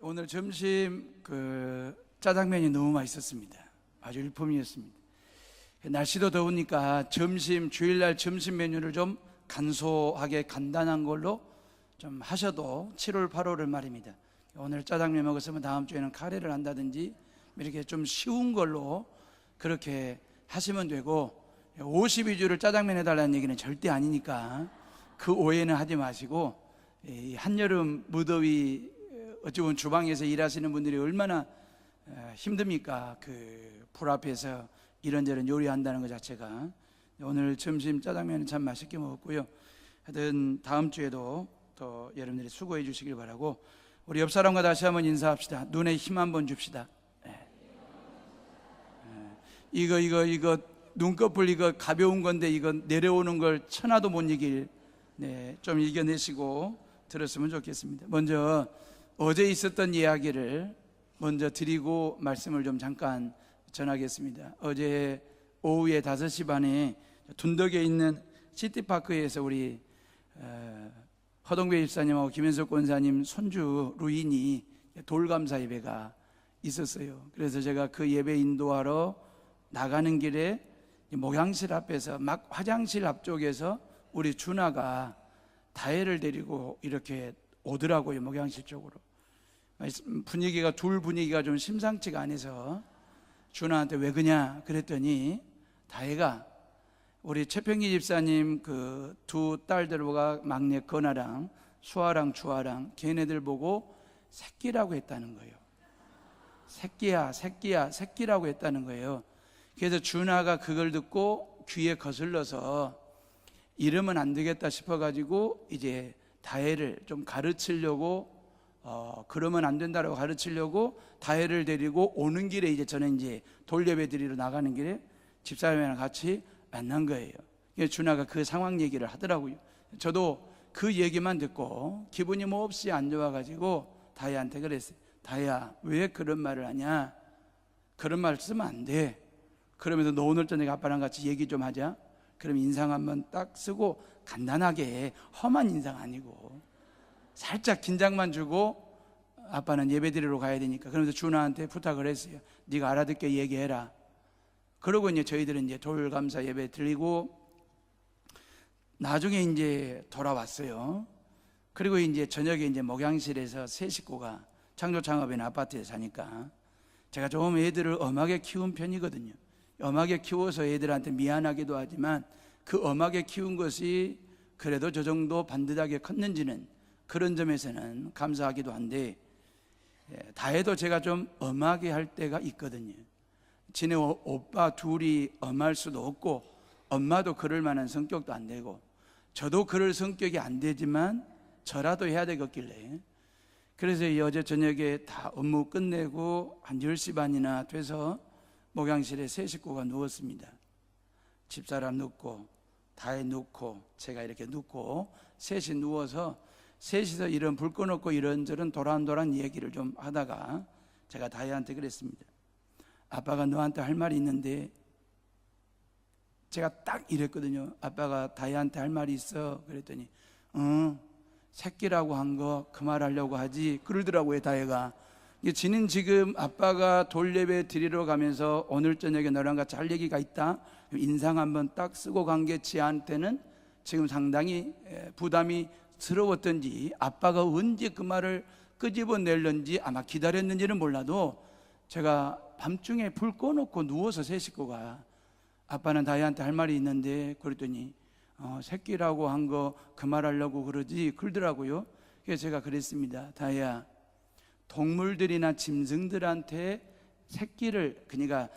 오늘 점심 짜장면이 너무 맛있었습니다. 아주 일품이었습니다. 날씨도 더우니까 주일날 점심 메뉴를 좀 간소하게 간단한 걸로 좀 하셔도 7월 8월을 말입니다. 오늘 짜장면 먹었으면 다음 주에는 카레를 한다든지 이렇게 좀 쉬운 걸로 그렇게 하시면 되고, 52주를 짜장면 해달라는 얘기는 절대 아니니까 그 오해는 하지 마시고, 한여름 무더위 어찌 보면 주방에서 일하시는 분들이 얼마나 힘듭니까? 불 앞에서 이런저런 요리한다는 것 자체가. 오늘 점심 짜장면은 참 맛있게 먹었고요. 하여튼 다음 주에도 또 여러분들이 수고해 주시길 바라고, 우리 옆 사람과 다시 한번 인사합시다. 눈에 힘 한번 줍시다. 이거 눈꺼풀 이거 가벼운 건데 이거 내려오는 걸 천하도 못 이길, 좀 이겨내시고 들었으면 좋겠습니다. 먼저 어제 있었던 이야기를 먼저 드리고 말씀을 좀 잠깐 전하겠습니다. 어제 오후에 5시 반에 둔덕에 있는 시티파크에서 우리 허동배 집사님하고 김현석 권사님 손주 루인이 돌감사 예배가 있었어요. 그래서 제가 그 예배 인도하러 나가는 길에 목양실 앞에서 막 화장실 앞쪽에서 우리 준하가 다혜를 데리고 이렇게 오더라고요. 목양실 쪽으로. 둘 분위기가 좀 심상치가 않아서 준하한테 왜 그냐 그랬더니, 다혜가 우리 최평기 집사님 그 두 딸들과 막내 건아랑 수아랑 주아랑 걔네들 보고 새끼라고 했다는 거예요. 새끼라고 했다는 거예요. 그래서 준하가 그걸 듣고 귀에 거슬러서 이러면 안 되겠다 싶어가지고 이제 다혜를 좀 가르치려고, 그러면 안 된다라고 가르치려고 다혜를 데리고 오는 길에 이제 저는 이제 돌예배 드리러 나가는 길에 집사람이랑 같이 만난 거예요. 준하가 그 상황 얘기를 하더라고요. 저도 그 얘기만 듣고 기분이 몹시 안 좋아가지고 다혜한테 그랬어요. 다혜야, 왜 그런 말을 하냐? 그런 말 쓰면 안 돼. 그러면서 너 오늘 저녁에 아빠랑 같이 얘기 좀 하자. 그럼 인상 한번 딱 쓰고 간단하게, 험한 인상 아니고 살짝 긴장만 주고, 아빠는 예배 드리러 가야 되니까. 그러면서 준하한테 부탁을 했어요. 네가 알아듣게 얘기해라. 그러고 이제 저희들은 이제 돌감사 예배 드리고 나중에 이제 돌아왔어요. 그리고 이제 저녁에 이제 목양실에서 세 식구가 창조창업인 아파트에 사니까 제가 좀 애들을 엄하게 키운 편이거든요. 엄하게 키워서 애들한테 미안하기도 하지만 그 엄하게 키운 것이 그래도 저 정도 반듯하게 컸는지는 그런 점에서는 감사하기도 한데, 다혜도 제가 좀 엄하게 할 때가 있거든요. 지네 오빠 둘이 엄할 수도 없고 엄마도 그럴 만한 성격도 안 되고 저도 그럴 성격이 안 되지만 저라도 해야 되겠길래, 그래서 어제 저녁에 다 업무 끝내고 한 10시 반이나 돼서 목양실에 세 식구가 누웠습니다. 집사람 눕고 다혜 눕고 제가 이렇게 눕고 셋이 누워서 셋이서 이런 불 꺼놓고 이런저런 도란도란 얘기를 좀 하다가 제가 다혜한테 그랬습니다. 아빠가 너한테 할 말이 있는데, 제가 딱 이랬거든요. 아빠가 다혜한테 할 말이 있어. 그랬더니 새끼라고 한 거 그 말 하려고 하지 그러더라고요. 다혜가. 지는 지금 아빠가 돌예배 드리러 가면서 오늘 저녁에 너랑 같이 할 얘기가 있다, 인상 한번 딱 쓰고 간 게 지한테는 지금 상당히 부담이 스러웠던지, 아빠가 언제 그 말을 끄집어낼는지 아마 기다렸는지는 몰라도, 제가 밤중에 불 꺼놓고 누워서 세 식구가 아빠는 다혜한테 할 말이 있는데, 그랬더니 새끼라고 한 거 그 말 하려고 그러지 그러더라고요. 그래서 제가 그랬습니다. 다혜야, 동물들이나 짐승들한테 새끼를, 그러니까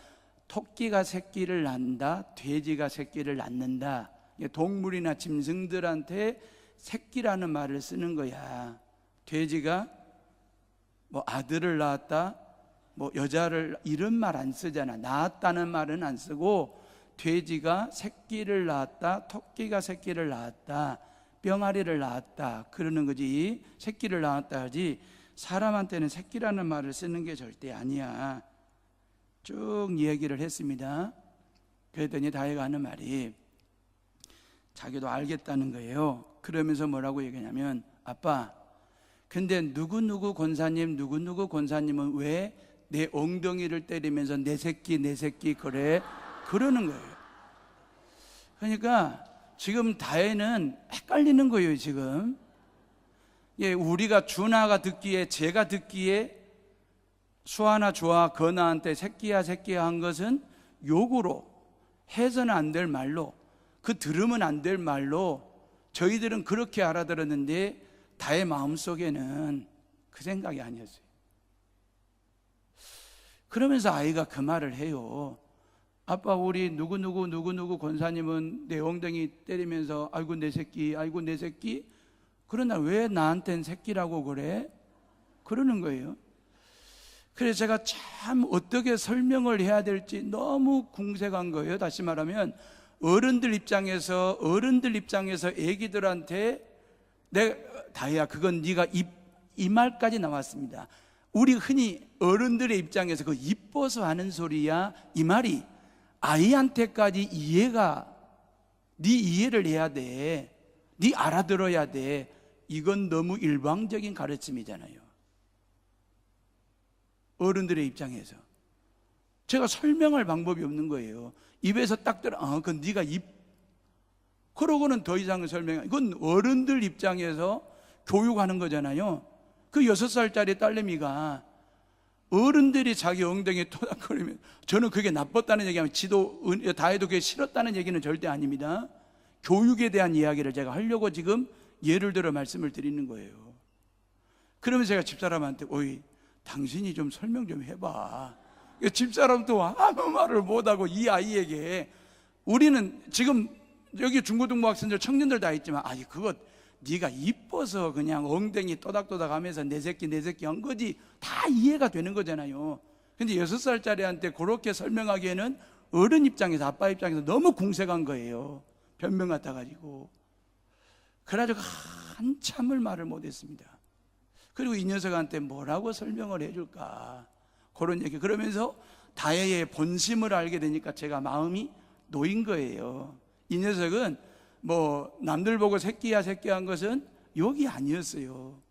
토끼가 새끼를 낳는다, 돼지가 새끼를 낳는다, 동물이나 짐승들한테 새끼라는 말을 쓰는 거야. 돼지가 뭐 아들을 낳았다, 뭐 여자를, 이런 말 안 쓰잖아. 낳았다는 말은 안 쓰고, 돼지가 새끼를 낳았다, 토끼가 새끼를 낳았다, 병아리를 낳았다 그러는 거지, 새끼를 낳았다 하지 사람한테는 새끼라는 말을 쓰는 게 절대 아니야. 쭉 얘기를 했습니다. 그랬더니 다혜가 하는 말이 자기도 알겠다는 거예요. 그러면서 뭐라고 얘기하냐면, 아빠, 근데 누구누구 권사님은 왜 내 엉덩이를 때리면서 내 새끼 그래? 그러는 거예요. 그러니까 지금 다혜는 헷갈리는 거예요, 지금. 예, 우리가 준하가 듣기에, 제가 듣기에 수아나 주아 건아한테 새끼야 한 것은 욕으로 해서는 안 될 말로, 그 들으면 안 될 말로 저희들은 그렇게 알아들었는데 다의 마음속에는 그 생각이 아니었어요. 그러면서 아이가 그 말을 해요. 아빠, 우리 누구누구 권사님은 내 엉덩이 때리면서 아이고 내 새끼 그러나 왜 나한텐 새끼라고 그래? 그러는 거예요. 그래서 제가 참 어떻게 설명을 해야 될지 너무 궁색한 거예요. 다시 말하면 어른들 입장에서 애기들한테 다혜야, 그건 네가 이 말까지 나왔습니다. 우리 흔히 어른들의 입장에서 그 이뻐서 하는 소리야, 이 말이 아이한테까지 네 이해를 해야 돼, 네 알아들어야 돼. 이건 너무 일방적인 가르침이잖아요. 어른들의 입장에서 제가 설명할 방법이 없는 거예요. 입에서 딱 들어, 그건 네가 그러고는 더 이상 이건 어른들 입장에서 교육하는 거잖아요. 그 6살짜리 딸내미가 어른들이 자기 엉덩이에 토닥거리면, 저는 그게 나빴다는 얘기하면 다혜도 그게 싫었다는 얘기는 절대 아닙니다. 교육에 대한 이야기를 제가 하려고 지금 예를 들어 말씀을 드리는 거예요. 그러면 제가 집사람한테, 오이, 당신이 좀 설명 좀 해봐. 집사람도 아무 말을 못하고 이 아이에게, 우리는 지금 여기 중고등부 학생들, 청년들 다 있지만, 그거 네가 이뻐서 그냥 엉덩이 또닥또닥 하면서 내 새끼 한 거지, 다 이해가 되는 거잖아요. 근데 6살짜리한테 그렇게 설명하기에는 어른 입장에서, 아빠 입장에서 너무 궁색한 거예요. 변명 같아가지고. 그래가지고 한참을 말을 못했습니다. 그리고 이 녀석한테 뭐라고 설명을 해줄까, 그런 얘기. 그러면서 다혜의 본심을 알게 되니까 제가 마음이 놓인 거예요. 이 녀석은 남들 보고 새끼야 한 것은 욕이 아니었어요.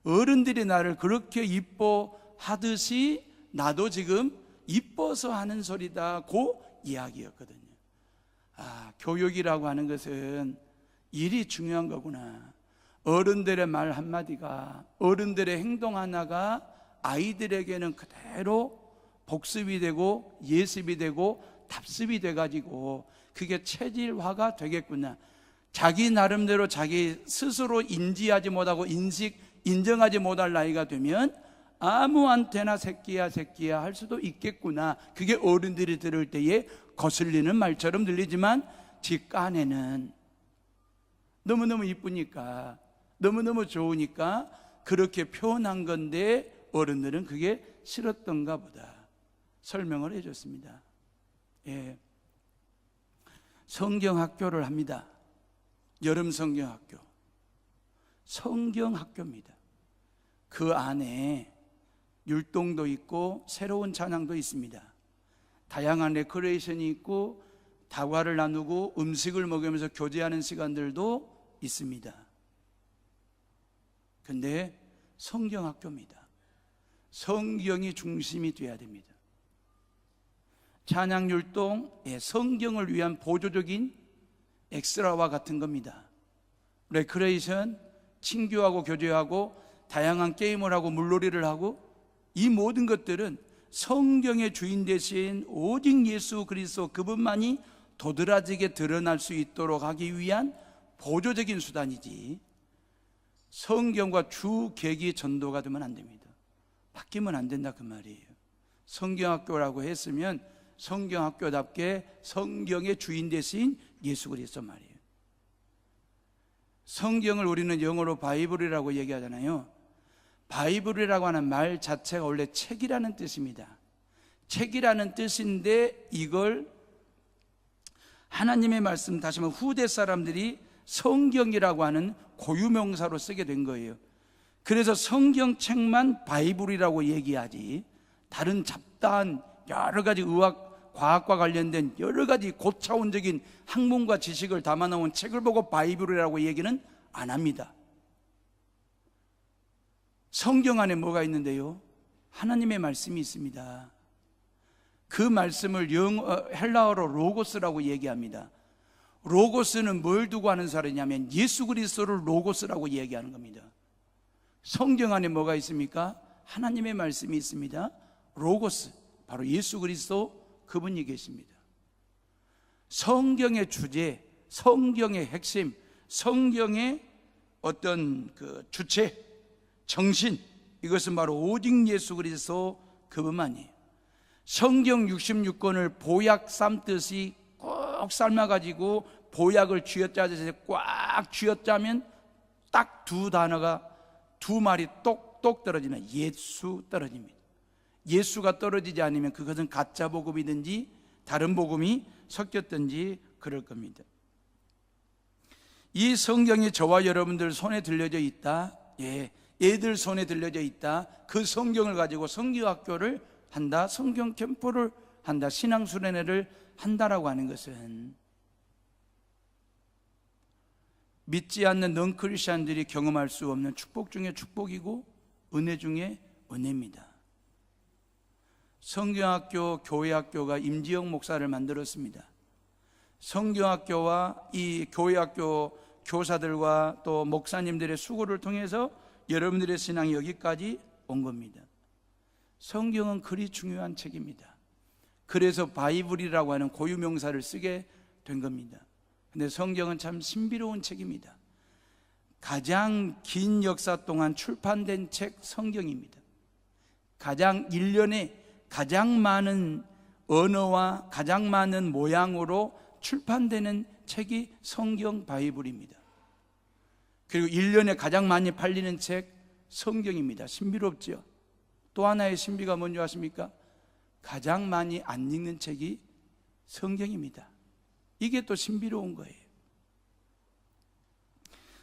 어른들이 나를 그렇게 이뻐하듯이 나도 지금 이뻐서 하는 소리다, 그 이야기였거든요. 교육이라고 하는 것은 일이 중요한 거구나. 어른들의 말 한마디가, 어른들의 행동 하나가 아이들에게는 그대로 복습이 되고 예습이 되고 답습이 돼가지고 그게 체질화가 되겠구나. 자기 나름대로 자기 스스로 인지하지 못하고 인정하지 못할 나이가 되면 아무한테나 새끼야 할 수도 있겠구나. 그게 어른들이 들을 때에 거슬리는 말처럼 들리지만 지 깐에는 너무너무 이쁘니까, 너무너무 좋으니까 그렇게 표현한 건데 어른들은 그게 싫었던가 보다. 설명을 해줬습니다. 예. 성경학교를 합니다. 여름 성경학교. 성경학교입니다. 그 안에 율동도 있고 새로운 찬양도 있습니다. 다양한 레크레이션이 있고 다과를 나누고 음식을 먹으면서 교제하는 시간들도 있습니다. 근데 성경학교입니다. 성경이 중심이 돼야 됩니다. 찬양율동, 성경을 위한 보조적인 엑스트라와 같은 겁니다. 레크레이션, 친교하고 교제하고 다양한 게임을 하고 물놀이를 하고, 이 모든 것들은 성경의 주인 되신 오직 예수 그리스도 그분만이 도드라지게 드러날 수 있도록 하기 위한 보조적인 수단이지, 성경과 주 계기 전도가 되면 안 됩니다. 바뀌면 안 된다, 그 말이에요. 성경학교라고 했으면 성경학교답게 성경의 주인 되신 예수 그리스도 말이에요. 성경을 우리는 영어로 바이블이라고 얘기하잖아요. 바이블이라고 하는 말 자체가 원래 책이라는 뜻입니다. 책이라는 뜻인데 이걸 하나님의 말씀, 다시 말하면 후대 사람들이 성경이라고 하는 고유명사로 쓰게 된 거예요. 그래서 성경책만 바이블이라고 얘기하지, 다른 잡다한 여러 가지 의학, 과학과 관련된 여러 가지 고차원적인 학문과 지식을 담아놓은 책을 보고 바이블이라고 얘기는 안 합니다. 성경 안에 뭐가 있는데요? 하나님의 말씀이 있습니다. 그 말씀을 헬라어로 로고스라고 얘기합니다. 로고스는 뭘 두고 하는 사람이냐면 예수 그리스도를 로고스라고 얘기하는 겁니다. 성경 안에 뭐가 있습니까? 하나님의 말씀이 있습니다. 로고스, 바로 예수 그리스도 그분이 계십니다. 성경의 주제, 성경의 핵심, 성경의 어떤 그 주체, 정신, 이것은 바로 오직 예수 그리스도 그분만이에요. 성경 66권을 보약 삶듯이 꼭 삶아가지고 보약을 쥐어짜서 꽉 쥐어짜면 딱 두 단어가 두 말이 똑똑 떨어지는 예수 떨어집니다. 예수가 떨어지지 않으면 그것은 가짜 복음이든지 다른 복음이 섞였든지 그럴 겁니다. 이 성경이 저와 여러분들 손에 들려져 있다. 애들 손에 들려져 있다. 그 성경을 가지고 성경학교를 한다, 성경 캠프를 한다, 신앙수련회를 한다라고 하는 것은 믿지 않는 넌크리스천들이 경험할 수 없는 축복 중에 축복이고 은혜 중에 은혜입니다. 성경학교, 교회학교가 임지영 목사를 만들었습니다. 성경학교와 이 교회학교 교사들과 또 목사님들의 수고를 통해서 여러분들의 신앙이 여기까지 온 겁니다. 성경은 그리 중요한 책입니다. 그래서 바이블이라고 하는 고유명사를 쓰게 된 겁니다. 근데 성경은 참 신비로운 책입니다. 가장 긴 역사 동안 출판된 책 성경입니다. 가장 1년에 가장 많은 언어와 가장 많은 모양으로 출판되는 책이 성경 바이블입니다. 그리고 1년에 가장 많이 팔리는 책 성경입니다. 신비롭죠? 또 하나의 신비가 뭔지 아십니까? 가장 많이 안 읽는 책이 성경입니다. 이게 또 신비로운 거예요.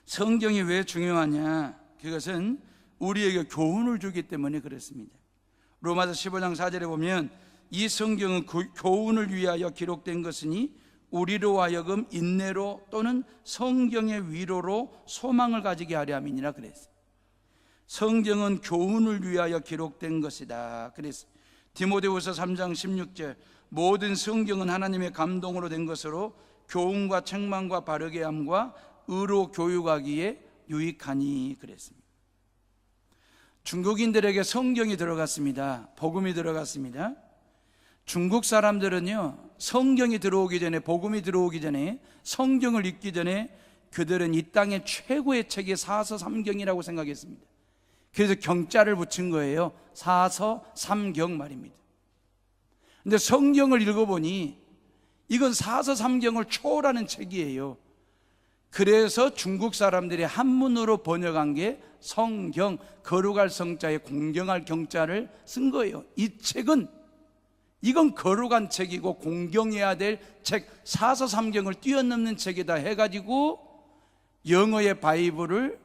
성경이 왜 중요하냐? 그것은 우리에게 교훈을 주기 때문에 그렇습니다. 로마서 15장 4절에 보면 이 성경은 교훈을 위하여 기록된 것이니 우리로 하여금 인내로 또는 성경의 위로로 소망을 가지게 하려 함이니라 그랬어요. 성경은 교훈을 위하여 기록된 것이다 그랬어요. 디모데후서 3장 16절 모든 성경은 하나님의 감동으로 된 것으로 교훈과 책망과 바르게 함과 의로 교육하기에 유익하니 그랬습니다. 중국인들에게 성경이 들어갔습니다. 복음이 들어갔습니다. 중국 사람들은요, 성경이 들어오기 전에, 복음이 들어오기 전에, 성경을 읽기 전에 그들은 이 땅의 최고의 책이 사서삼경이라고 생각했습니다. 그래서 경자를 붙인 거예요. 사서삼경 말입니다. 근데 성경을 읽어보니 이건 사서삼경을 초월하는 책이에요. 그래서 중국 사람들이 한문으로 번역한 게 성경, 거룩할 성자에 공경할 경자를 쓴 거예요. 이 책은 이건 거룩한 책이고 공경해야 될 책, 사서삼경을 뛰어넘는 책이다 해가지고 영어의 바이블을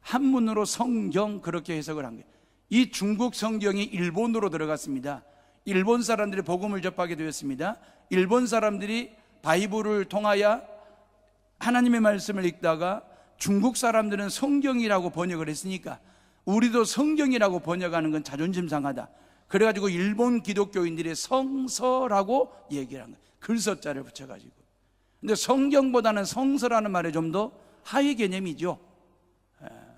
한문으로 성경 그렇게 해석을 한 거예요. 이 중국 성경이 일본으로 들어갔습니다. 일본 사람들이 복음을 접하게 되었습니다. 일본 사람들이 바이블을 통하여 하나님의 말씀을 읽다가 중국 사람들은 성경이라고 번역을 했으니까 우리도 성경이라고 번역하는 건 자존심 상하다. 그래가지고 일본 기독교인들이 성서라고 얘기를 한 거예요. 글서자를 붙여가지고. 근데 성경보다는 성서라는 말에 좀 더 하위 개념이죠.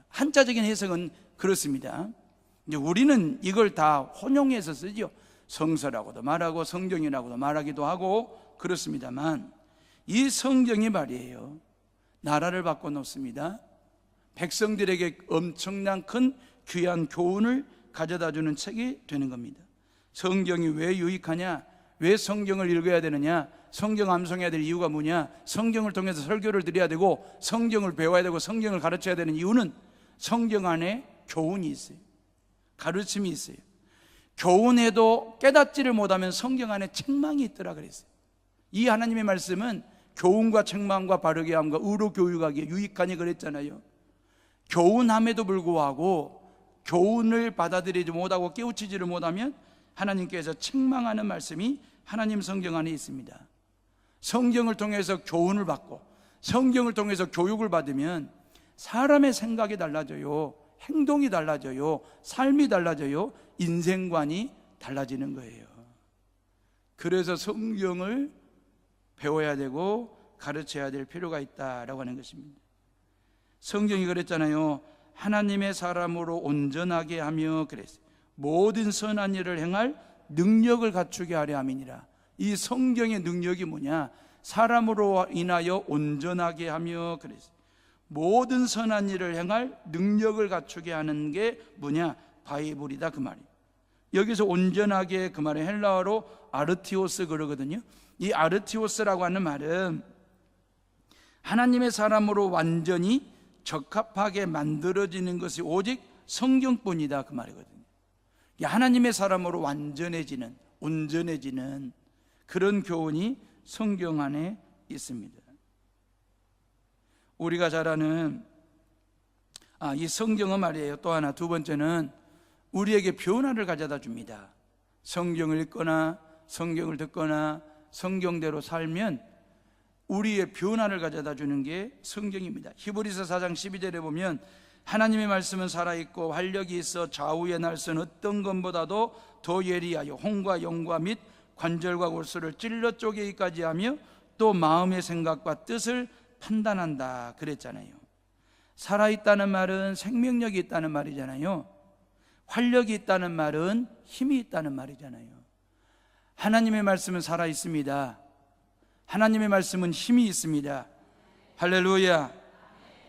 한자적인 해석은 그렇습니다. 이제 우리는 이걸 다 혼용해서 쓰죠. 성서라고도 말하고 성경이라고도 말하기도 하고 그렇습니다만 이 성경이 말이에요, 나라를 바꿔놓습니다. 백성들에게 엄청난 큰 귀한 교훈을 가져다주는 책이 되는 겁니다. 성경이 왜 유익하냐? 왜 성경을 읽어야 되느냐? 성경 암송해야 될 이유가 뭐냐? 성경을 통해서 설교를 드려야 되고 성경을 배워야 되고 성경을 가르쳐야 되는 이유는 성경 안에 교훈이 있어요. 가르침이 있어요. 교훈해도 깨닫지를 못하면 성경 안에 책망이 있더라 그랬어요. 이 하나님의 말씀은 교훈과 책망과 바르게 함과 의로 교육하기에 유익하니 그랬잖아요. 교훈함에도 불구하고 교훈을 받아들이지 못하고 깨우치지를 못하면 하나님께서 책망하는 말씀이 하나님 성경 안에 있습니다. 성경을 통해서 교훈을 받고 성경을 통해서 교육을 받으면 사람의 생각이 달라져요. 행동이 달라져요. 삶이 달라져요. 인생관이 달라지는 거예요. 그래서 성경을 배워야 되고 가르쳐야 될 필요가 있다라고 하는 것입니다. 성경이 그랬잖아요. 하나님의 사람으로 온전하게 하며 그랬어요. 모든 선한 일을 행할 능력을 갖추게 하려 함이니라. 이 성경의 능력이 뭐냐? 사람으로 인하여 온전하게 하며 그랬어요. 모든 선한 일을 행할 능력을 갖추게 하는 게 뭐냐? 바이블이다 그 말이에요. 여기서 온전하게 그 말은 헬라어로 아르티오스 그러거든요. 이 아르티오스라고 하는 말은 하나님의 사람으로 완전히 적합하게 만들어지는 것이 오직 성경뿐이다 그 말이거든요. 하나님의 사람으로 완전해지는, 온전해지는 그런 교훈이 성경 안에 있습니다. 우리가 잘 아는 이 성경은 말이에요. 또 하나, 두 번째는 우리에게 변화를 가져다 줍니다. 성경을 읽거나 성경을 듣거나 성경대로 살면 우리의 변화를 가져다 주는 게 성경입니다. 히브리서 4장 12절에 보면 하나님의 말씀은 살아있고 활력이 있어 좌우의 날선 어떤 것보다도 더 예리하여 혼과 영과 및 관절과 골수를 찔러 쪼개기까지 하며 또 마음의 생각과 뜻을 판단한다 그랬잖아요. 살아있다는 말은 생명력이 있다는 말이잖아요. 활력이 있다는 말은 힘이 있다는 말이잖아요. 하나님의 말씀은 살아있습니다. 하나님의 말씀은 힘이 있습니다. 할렐루야.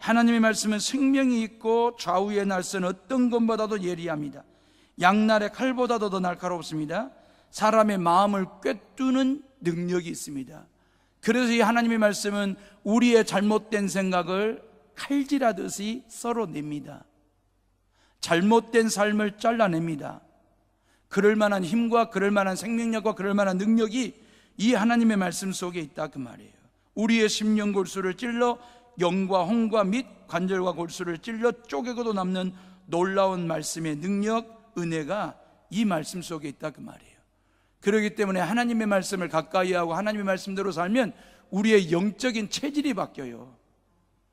하나님의 말씀은 생명이 있고 좌우의 날선 어떤 것보다도 예리합니다. 양날의 칼보다도 더 날카롭습니다. 사람의 마음을 꿰뚫는 능력이 있습니다. 그래서 이 하나님의 말씀은 우리의 잘못된 생각을 칼질하듯이 썰어냅니다. 잘못된 삶을 잘라냅니다. 그럴 만한 힘과 그럴 만한 생명력과 그럴 만한 능력이 이 하나님의 말씀 속에 있다 그 말이에요. 우리의 심령 골수를 찔러 영과 혼과 및 관절과 골수를 찔러 쪼개고도 남는 놀라운 말씀의 능력, 은혜가 이 말씀 속에 있다 그 말이에요. 그렇기 때문에 하나님의 말씀을 가까이 하고 하나님의 말씀대로 살면 우리의 영적인 체질이 바뀌어요.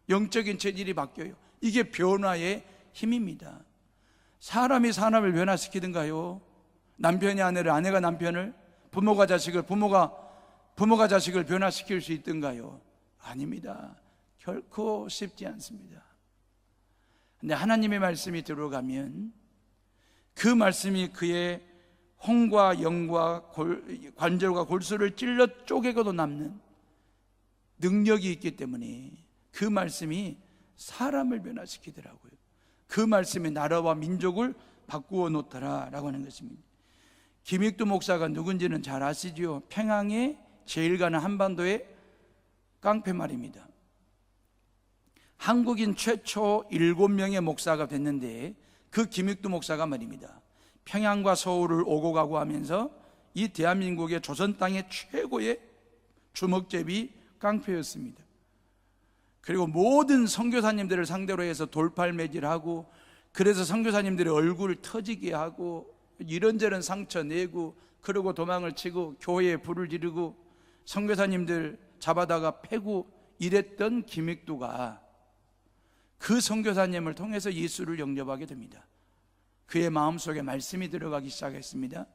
영적인 체질이 바뀌어요. 이게 변화의 힘입니다. 사람이 사람을 변화시키든가요? 남편이 아내를, 아내가 남편을, 부모가 자식을, 부모가 자식을 변화시킬 수 있든가요? 아닙니다. 결코 쉽지 않습니다. 근데 하나님의 말씀이 들어가면 그 말씀이 그의 혼과 영과 관절과 골수를 찔러 쪼개고도 남는 능력이 있기 때문에 그 말씀이 사람을 변화시키더라고요. 그 말씀이 나라와 민족을 바꾸어 놓더라라고 하는 것입니다. 김익두 목사가 누군지는 잘 아시죠? 평양에 제일 가는 한반도의 깡패 말입니다. 한국인 최초 7명의 목사가 됐는데 그 김익두 목사가 말입니다. 평양과 서울을 오고 가고 하면서 이 대한민국의 조선 땅의 최고의 주먹제비 깡패였습니다. 그리고 모든 선교사님들을 상대로 해서 돌팔매질하고, 그래서 선교사님들의 얼굴을 터지게 하고 이런저런 상처 내고, 그러고 도망을 치고 교회에 불을 지르고 선교사님들 잡아다가 패고 이랬던 김익두가 그 선교사님을 통해서 예수를 영접하게 됩니다. 그의 마음속에 말씀이 들어가기 시작했습니다.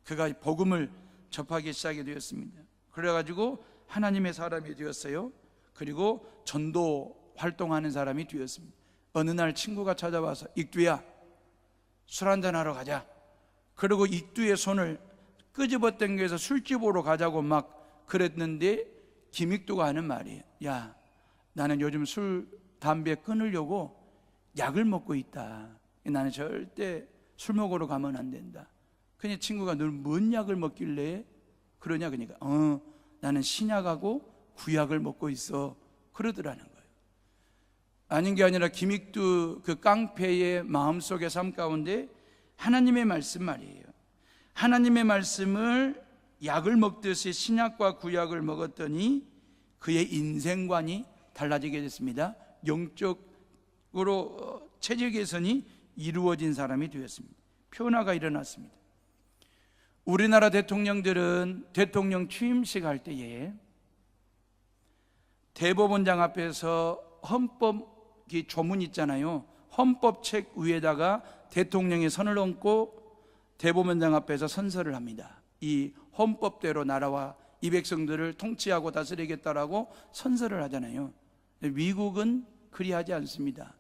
그가 복음을 접하기 시작이 되었습니다. 그래가지고 하나님의 사람이 되었어요. 그리고 전도 활동하는 사람이 되었습니다. 어느 날 친구가 찾아와서 익두야, 술 한잔하러 가자. 그리고 익두의 손을 끄집어 당겨서 술집으로 가자고 막 그랬는데 김익두가 하는 말이에요. 야, 나는 요즘 술, 담배 끊으려고 약을 먹고 있다. 나는 절대 술 먹으러 가면 안 된다. 그냥 친구가 늘 뭔 약을 먹길래 그러냐 그러니까 나는 신약하고 구약을 먹고 있어 그러더라는 거예요. 아닌 게 아니라 김익두 그 깡패의 마음속의 삶 가운데 하나님의 말씀 말이에요. 하나님의 말씀을 약을 먹듯이 신약과 구약을 먹었더니 그의 인생관이 달라지게 됐습니다. 영적으로 체질 개선이 이루어진 사람이 되었습니다. 변화가 일어났습니다. 우리나라 대통령들은 대통령 취임식 할 때에 대법원장 앞에서 헌법 조문 있잖아요. 헌법책 위에다가 대통령의 선을 얹고 대법원장 앞에서 선서를 합니다. 이 헌법대로 나라와 이 백성들을 통치하고 다스리겠다라고 선서를 하잖아요. 미국은 그리하지 않습니다.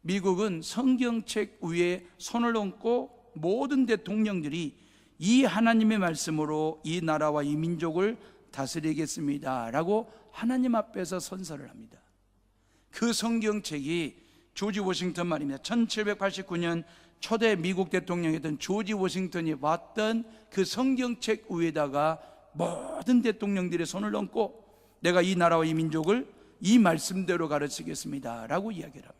미국은 성경책 위에 손을 얹고 모든 대통령들이 이 하나님의 말씀으로 이 나라와 이 민족을 다스리겠습니다 라고 하나님 앞에서 선서를 합니다. 그 성경책이 조지 워싱턴 말입니다. 1789년 초대 미국 대통령이었던 조지 워싱턴이 봤던 그 성경책 위에다가 모든 대통령들의 손을 얹고 내가 이 나라와 이 민족을 이 말씀대로 가르치겠습니다 라고 이야기를 합니다.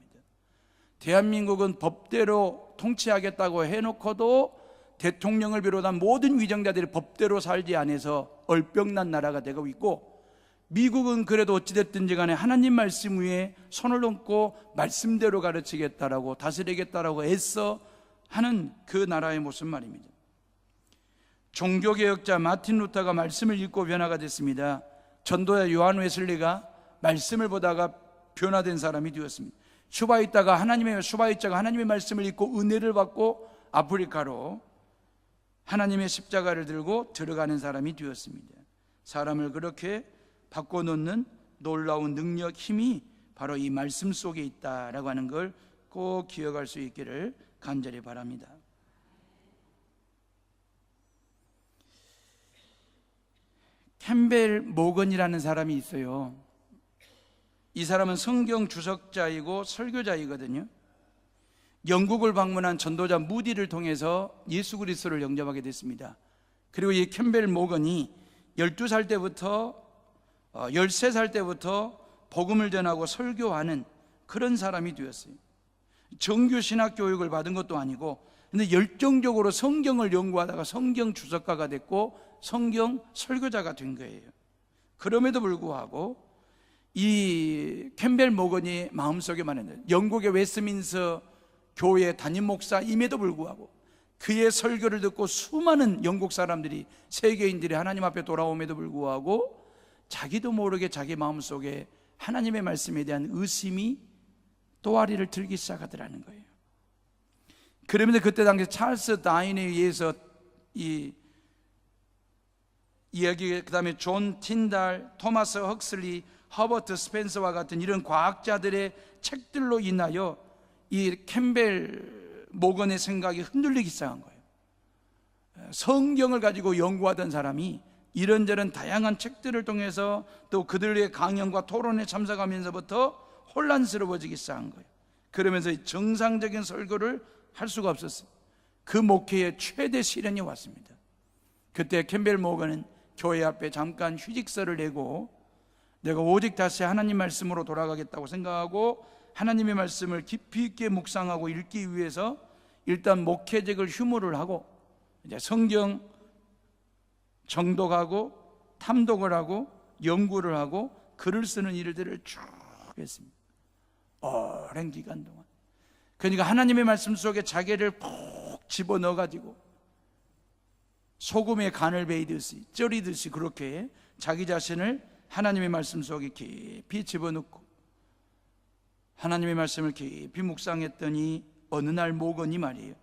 대한민국은 법대로 통치하겠다고 해놓고도 대통령을 비롯한 모든 위정자들이 법대로 살지 않아서 얼병난 나라가 되고 있고, 미국은 그래도 어찌됐든지 간에 하나님 말씀 위에 손을 얹고 말씀대로 가르치겠다라고 다스리겠다라고 애써 하는 그 나라의 모습 말입니다. 종교개혁자 마틴 루터가 말씀을 읽고 변화가 됐습니다. 전도자 요한 웨슬리가 말씀을 보다가 변화된 사람이 되었습니다. 슈바이자가 하나님의 말씀을 읽고 은혜를 받고 아프리카로 하나님의 십자가를 들고 들어가는 사람이 되었습니다. 사람을 그렇게 바꿔놓는 놀라운 능력, 힘이 바로 이 말씀 속에 있다라고 하는 걸 꼭 기억할 수 있기를 간절히 바랍니다. 캠벨 모건이라는 사람이 있어요. 이 사람은 성경 주석자이고 설교자이거든요. 영국을 방문한 전도자 무디를 통해서 예수 그리스도를 영접하게 됐습니다. 그리고 이 캠벨 모건이 12살 때부터 13살 때부터 복음을 전하고 설교하는 그런 사람이 되었어요. 정규 신학 교육을 받은 것도 아니고, 근데 열정적으로 성경을 연구하다가 성경 주석가가 됐고 성경 설교자가 된 거예요. 그럼에도 불구하고 이 캠벨 모건이 마음속에 많은 영국의 웨스트민스터 교회 담임 목사임에도 불구하고 그의 설교를 듣고 수많은 영국 사람들이, 세계인들이 하나님 앞에 돌아옴에도 불구하고 자기도 모르게 자기 마음속에 하나님의 말씀에 대한 의심이 또아리를 들기 시작하더라는 거예요. 그러면서 그때 당시 찰스 다윈에 의해서 이 이야기, 그 다음에 존 틴달, 토마스 헉슬리, 허버트 스펜서와 같은 이런 과학자들의 책들로 인하여 이 캠벨 모건의 생각이 흔들리기 시작한 거예요. 성경을 가지고 연구하던 사람이 이런저런 다양한 책들을 통해서 또 그들의 강연과 토론에 참석하면서부터 혼란스러워지기 시작한 거예요. 그러면서 정상적인 설교를 할 수가 없었어요. 그 목회의 최대 시련이 왔습니다. 그때 캠벨 모건은 교회 앞에 잠깐 휴직서를 내고 내가 오직 다시 하나님 말씀으로 돌아가겠다고 생각하고 하나님의 말씀을 깊이 있게 묵상하고 읽기 위해서 일단 목회직을 휴무를 하고 이제 성경 정독하고 탐독을 하고 연구를 하고 글을 쓰는 일들을 쭉 했습니다. 오랜 기간 동안. 그러니까 하나님의 말씀 속에 자기를 푹 집어넣어 가지고 소금에 간을 베이듯이 쪄리듯이 그렇게 자기 자신을 하나님의 말씀 속에 깊이 집어넣고 하나님의 말씀을 깊이 묵상했더니 어느 날 모건이 말이에요,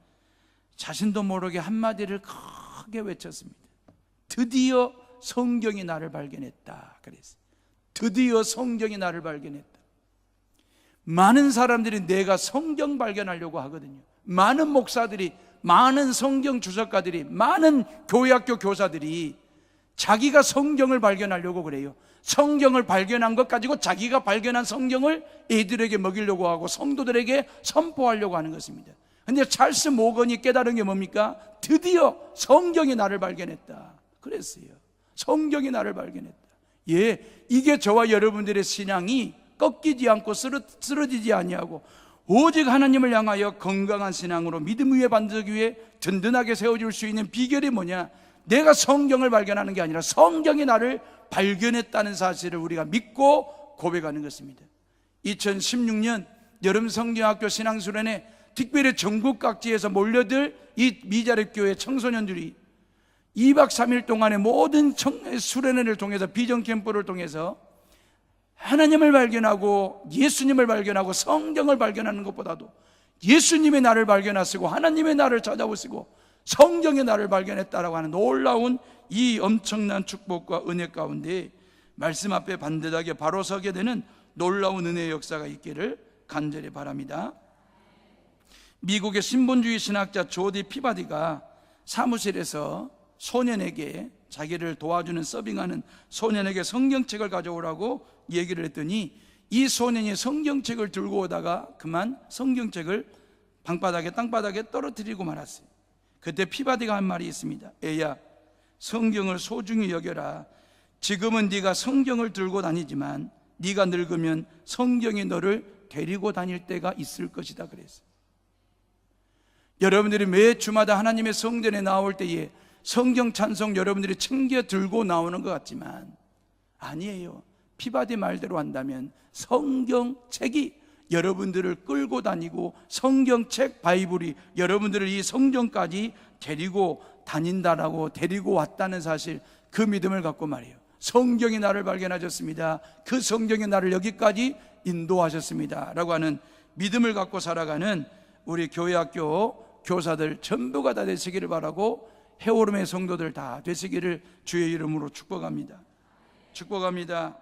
자신도 모르게 한마디를 크게 외쳤습니다. 드디어 성경이 나를 발견했다 그랬어요. 드디어 성경이 나를 발견했다. 많은 사람들이 내가 성경 발견하려고 하거든요. 많은 목사들이, 많은 성경 주석가들이, 많은 교회학교 교사들이 자기가 성경을 발견하려고 그래요. 성경을 발견한 것 가지고 자기가 발견한 성경을 애들에게 먹이려고 하고 성도들에게 선포하려고 하는 것입니다. 그런데 찰스 모건이 깨달은 게 뭡니까? 드디어 성경이 나를 발견했다 그랬어요. 성경이 나를 발견했다. 예, 이게 저와 여러분들의 신앙이 꺾이지 않고 쓰러지지 아니하고 오직 하나님을 향하여 건강한 신앙으로 믿음 위에 반석 위에 든든하게 세워질 수 있는 비결이 뭐냐? 내가 성경을 발견하는 게 아니라 성경이 나를 발견했다는 사실을 우리가 믿고 고백하는 것입니다. 2016년 여름 성경학교 신앙수련회, 특별히 전국 각지에서 몰려들 이 미자립교회 청소년들이 2박 3일 동안의 모든 수련회를 통해서, 비전 캠프를 통해서 하나님을 발견하고 예수님을 발견하고 성경을 발견하는 것보다도 예수님의 나를 발견하시고 하나님의 나를 찾아보시고 성경의 나를 발견했다라고 하는 놀라운 이 엄청난 축복과 은혜 가운데 말씀 앞에 반듯하게 바로 서게 되는 놀라운 은혜의 역사가 있기를 간절히 바랍니다. 미국의 신본주의 신학자 조디 피바디가 사무실에서 소년에게, 자기를 도와주는 서빙하는 소년에게 성경책을 가져오라고 얘기를 했더니 이 소년이 성경책을 들고 오다가 그만 성경책을 방바닥에, 땅바닥에 떨어뜨리고 말았어요. 그때 피바디가 한 말이 있습니다. 애야, 성경을 소중히 여겨라. 지금은 네가 성경을 들고 다니지만 네가 늙으면 성경이 너를 데리고 다닐 때가 있을 것이다 그랬어요. 여러분들이 매 주마다 하나님의 성전에 나올 때에 성경 찬송 여러분들이 챙겨 들고 나오는 것 같지만 아니에요. 피바디 말대로 한다면 성경책이 여러분들을 끌고 다니고 성경책 바이블이 여러분들을 이 성전까지 데리고 다닌다라고, 데리고 왔다는 사실, 그 믿음을 갖고 말이에요. 성경이 나를 발견하셨습니다. 그 성경이 나를 여기까지 인도하셨습니다 라고 하는 믿음을 갖고 살아가는 우리 교회학교 교사들 전부가 다 되시기를 바라고, 해오름의 성도들 다 되시기를 주의 이름으로 축복합니다. 축복합니다.